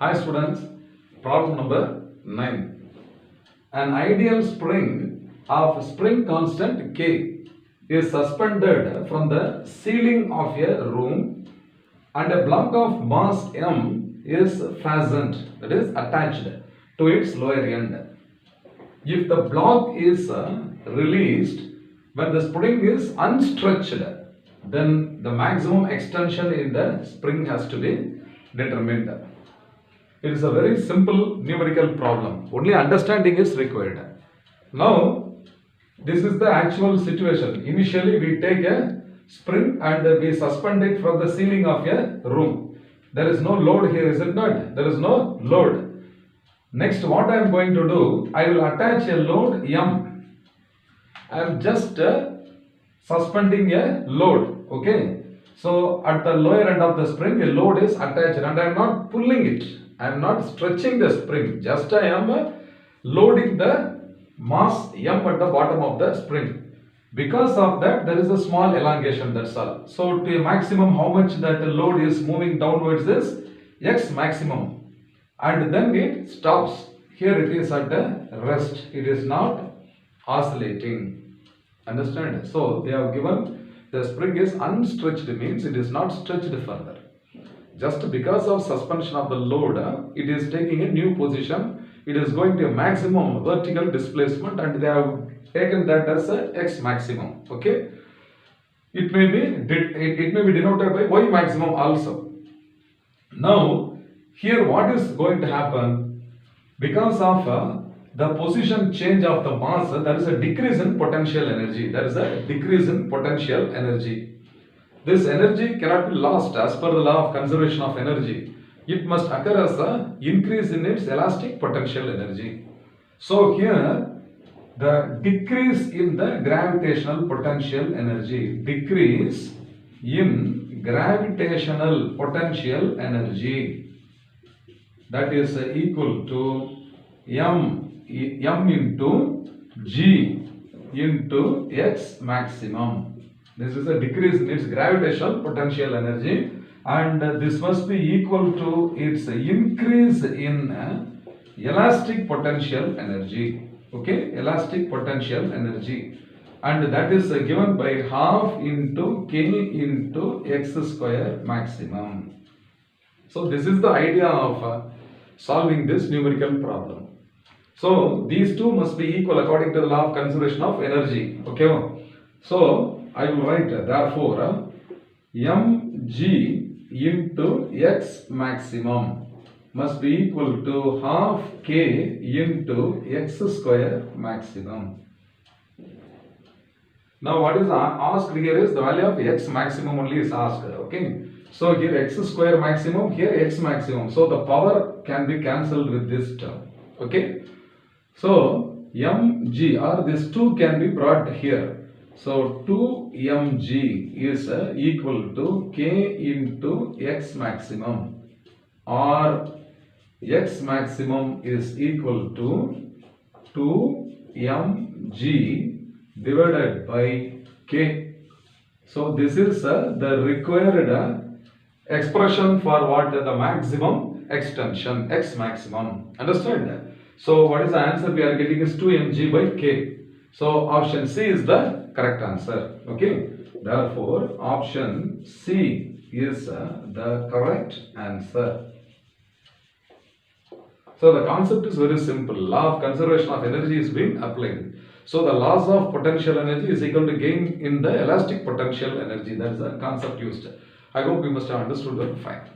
Hi students, problem number 9. An ideal spring of spring constant K is suspended from the ceiling of a room and a block of mass M is fastened, that is attached to its lower end. If the block is released when the spring is unstretched, then the maximum extension in the spring has to be determined. It is a very simple numerical problem. Only understanding is required. Now, this is the actual situation. Initially, we take a spring and we suspend it from the ceiling of a room. There is no load here, is it not? There is no load. Next, what I am going to do, I will attach a load M. I am just suspending a load. Okay. So, at the lower end of the spring, a load is attached and I am not pulling it. I am not stretching the spring, just I am loading the mass M at the bottom of the spring. Because of that, there is a small elongation, that's all. So to a maximum, how much that load is moving downwards is X maximum. And then it stops. Here it is at the rest. It is not oscillating. Understand? So they have given the spring is unstretched, means it is not stretched further. Just because of suspension of the load, it is taking a new position. It is going to a maximum vertical displacement and they have taken that as a X maximum. Okay. It may be denoted by Y maximum also. Now, here what is going to happen? Because of the position change of the mass, there is a decrease in potential energy. There is a decrease in potential energy. This energy cannot be lost as per the law of conservation of energy. It must occur as an increase in its elastic potential energy. So here the decrease in the gravitational potential energy, decrease in gravitational potential energy, that is equal to M into G into X maximum. This is a decrease in its gravitational potential energy and this must be equal to its increase in elastic potential energy. Okay, elastic potential energy, and that is given by half into K into X square maximum. So this is the idea of solving this numerical problem. So these two must be equal according to the law of conservation of energy. Okay, so I will write therefore mg into x maximum must be equal to half k into x square maximum. Now what is asked here is the value of x maximum only is asked. Okay. So here x square maximum, here x maximum. So the power can be cancelled with this term. Okay. So mg or this 2 can be brought here. So 2mg is equal to k into x maximum, or x maximum is equal to 2mg divided by k. So this is the required expression for what the maximum extension, x maximum. Understand? So what is the answer we are getting is 2mg by k. So option C is the correct answer. Okay. Therefore, option C is the correct answer. So the concept is very simple. Law of conservation of energy is being applied. So the loss of potential energy is equal to gain in the elastic potential energy. That is the concept used. I hope you must have understood that fine.